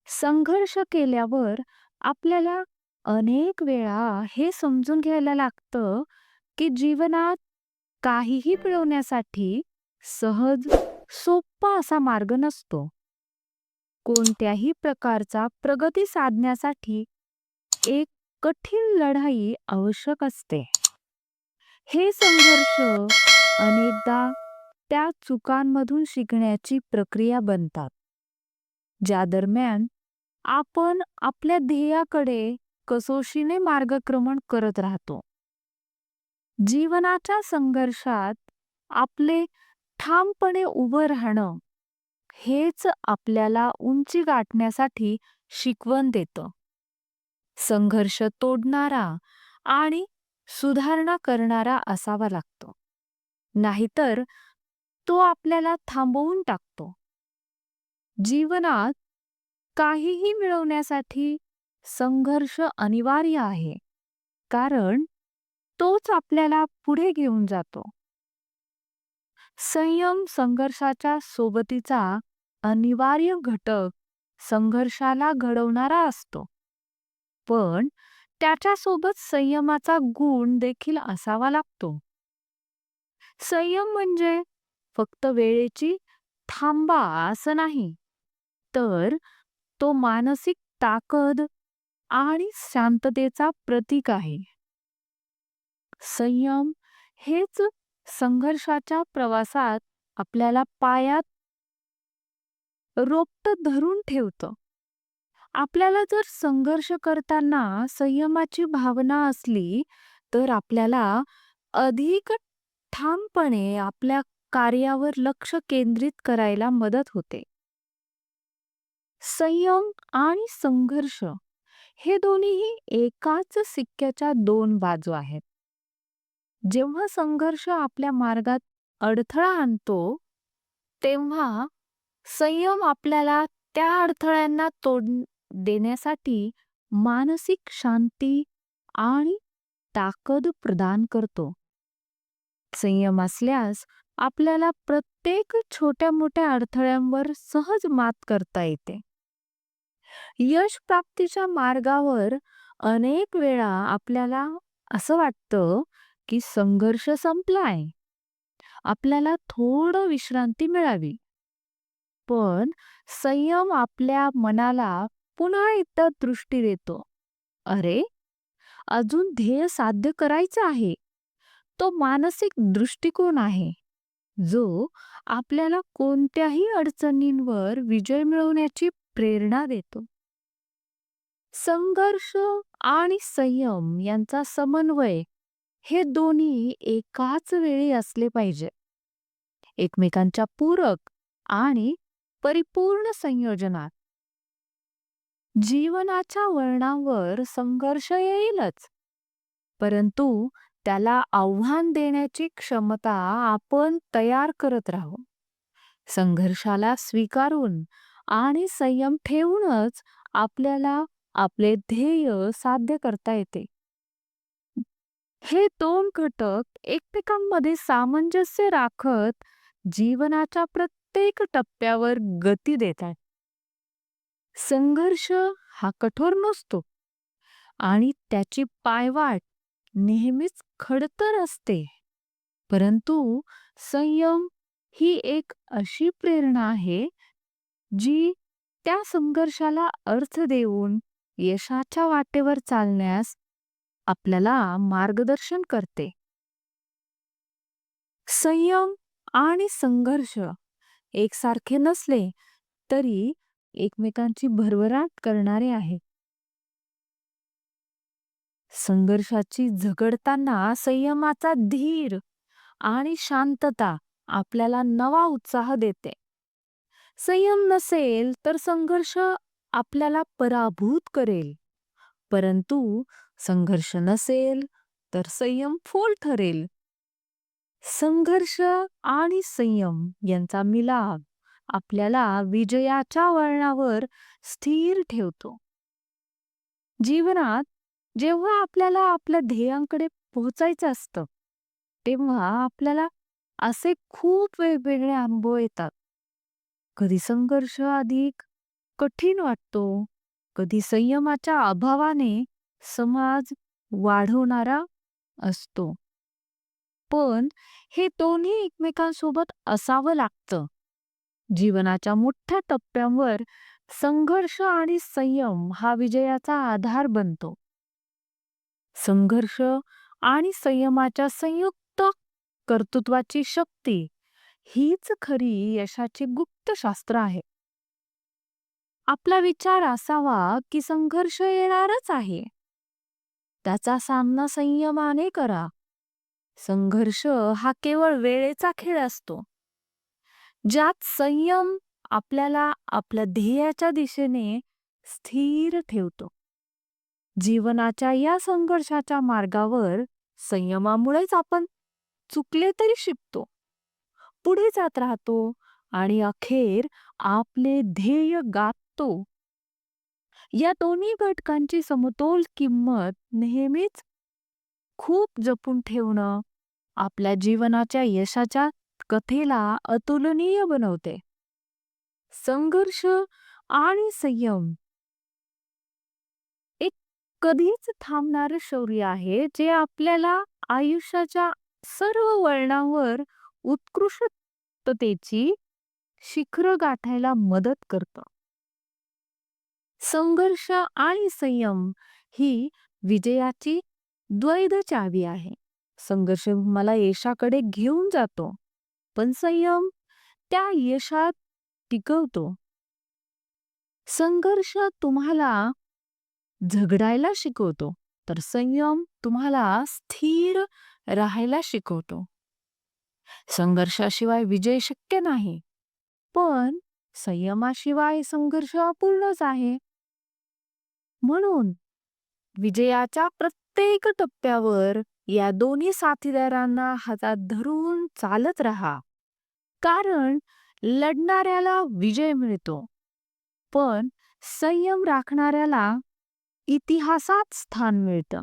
संघर्ष केल्यावर आपल्याला अनेक वेळा हे समजून घ्यायला लागतं, की जीवनात काहीही मिळवण्यासाठी सहज, सोपा असा मार्ग नसतो. कोणत्याही प्रकारचा प्रगती साधण्यासाठी एक कठीण लढाई आवश्यक असते. हे संघर्ष अनेकदा त्या चुकांमधून शिकण्याची प्रक्रिया बनतात, ज्या दरम्यान आपण आपल्या ध्येयाकडे कसोशीने मार्गक्रमण करत राहतो. जीवनाच्या संघर्षात आपले ठामपणे उभं राहणं हेच आपल्याला उंची गाठण्यासाठी शिकवण देतं. संघर्ष तोडणारा आणि सुधारणा करणारा असावा लागतो. नाहीतर तो आपल्याला थांबवून टाकतो. जीवनात काहीही मिळवण्यासाठी संघर्ष अनिवार्य आहे, कारण तोच आपल्याला पुढे घेऊन जातो. संयम संघर्षाच्या सोबतीचा अनिवार्य घटक संघर्षाला घडवणारा असतो, पण त्याच्यासोबत संयमाचा गुण देखील असावा लागतो. संयम म्हणजे फक्त वेळेची थांबा असं नाही, तर तो मानसिक ताकद आणि शांततेचा प्रतीक आहे. संयम हेच संघर्षाच्या प्रवासात आपल्याला पायात रोपटं धरून ठेवतं. आपल्याला जर संघर्ष करताना संयमाची भावना असली, तर आपल्याला अधिक ठामपणे आपल्या कार्यावर लक्ष केंद्रित करायला मदत होते. संयम आणि संघर्ष हे दोन्हीही एकाच सिक्क्याच्या दोन बाजू आहेत. जेव्हा संघर्ष आपल्या मार्गात अडथळा आणतो, तेव्हा संयम आपल्याला त्या अडथळ्यांना तोड देण्यासाठी मानसिक शांती आणि ताकद प्रदान करतो. संयम असल्यास आपल्याला प्रत्येक छोट्या-मोठ्या अडथळ्यांवर सहज मात करता येते. यश प्राप्तीच्या मार्गावर अनेक वेळा आपल्याला असं वाटतं, की संघर्ष संपलाय. आपल्याला थोडं विश्रांती मिळावी. पण संयम आपल्या मनाला पुन्हा एकदा दृष्टी देतो. अरे, अजून ध्येय साध्य करायचं आहे. तो मानसिक दृष्टिकोन आहे, जो आपल्याला कोणत्याही अडचणींवर विजय मिळवण्याची प्रेरणा देतो. संघर्ष आणि संयम यांचा समन्वय हे दोन्ही एकाच वेळी असले पाहिजे. एकमेकांच्या पूरक आणि परिपूर्ण संयोजनात. जीवनाच्या वळणावर संघर्ष येईलच, परंतु त्याला आव्हान देण्याची क्षमता आपण तयार करत राहू. संघर्षाला स्वीकारून आणि संयम ठेवूनच आपल्याला आपले ध्येय साध्य करता येते. हे दोन घटक एकमेकांमध्ये सामंजस्य राखत जीवनाच्या प्रत्येक टप्प्यावर गती देतात. संघर्ष हा कठोर नसतो आणि त्याची पायवाट नेहमीच खडतर असते, परंतु संयम ही एक अशी प्रेरणा आहे, जी त्या संघर्षाला अर्थ देऊन यशाच्या वाटेवर चालण्यास आपल्याला मार्गदर्शन करते. संयम आणि संघर्ष एकसारखे नसले तरी एकमेकांची भरभराट करणारे आहेत. संघर्षाची झगडताना संयमाचा धीर आणि शांतता आपल्याला नवा उत्साह देते. संयम नसेल तर संघर्ष आपल्याला पराभूत करेल, परंतु संघर्ष नसेल तर संयम फोल ठरेल. संघर्ष आणि संयम यांचा मिलाप आपल्याला विजयाच्या वळणावर स्थिर ठेवतो. जीवनात जेव्हा आपल्याला आपल्या ध्येयांकडे पोहोचायचं असतं, तेव्हा आपल्याला असे खूप वेगवेगळे अनुभव येतात. कधी संघर्ष अधिक, कठीण वाटतो. कधी संयमाच्या अभावाने समाज वाढवणारा असतो. पण हे दोन्ही एकमेकांसोबत असावं लागतं. जीवनाच्या मोठ्या टप्प्यांवर संघर्ष आणि संयम हा विजयाचा आधार बनतो. संघर्ष आणि संयमाच्या संयुक्त कर्तृत्वाची शक्ती हीच खरी यशाची गुप्त शास्त्र आहे. आपला विचार असावा की संघर्ष येणारच आहे. त्याचा सामना संयमाने करा. संघर्ष हा केवळ वेळेचा खेळ असतो. ज्यात संयम आपल्याला आपल्या ध्येयाच्या दिशेने स्थिर ठेवतो. जीवनाच्या या संघर्षाच्या मार्गावर संयमामुळेच आपण चुकले तरी शिकतो, पुढे जात राहतो आणि अखेर आपले ध्येय गाठतो. या दोन्ही घटकांची समतोल किंमत नेहमीच खूप जपून ठेवणं आपल्या जीवनाच्या यशाच्या कथेला अतुलनीय बनवते. संघर्ष आणि संयम एक कधीच थांबणारं शौर्य आहे, जे आपल्याला आयुष्याच्या सर्व वळणावर उत्कृष्टतेची शिखरं गाठायला मदत करतं. संघर्ष आणि संयम ही विजयाची द्वैध चावी आहे. संघर्ष मला यशाकडे घेऊन जातो, पण संयम त्या यशात टिकवतो. संघर्ष तुम्हाला झगडायला शिकवतो, तर संयम तुम्हाला स्थिर राहायला शिकवतो. संघर्षाशिवाय विजय शक्य नाही, पण संयमाशिवाय संघर्ष अपूर्णच आहे. म्हणून विजयाच्या प्रत्येक टप्प्यावर या दोन्ही साथीदारांना हातात धरून चालत राहा. कारण लढणाऱ्याला विजय मिळतो, पण संयम राखणाऱ्याला इतिहासात स्थान मिळतं.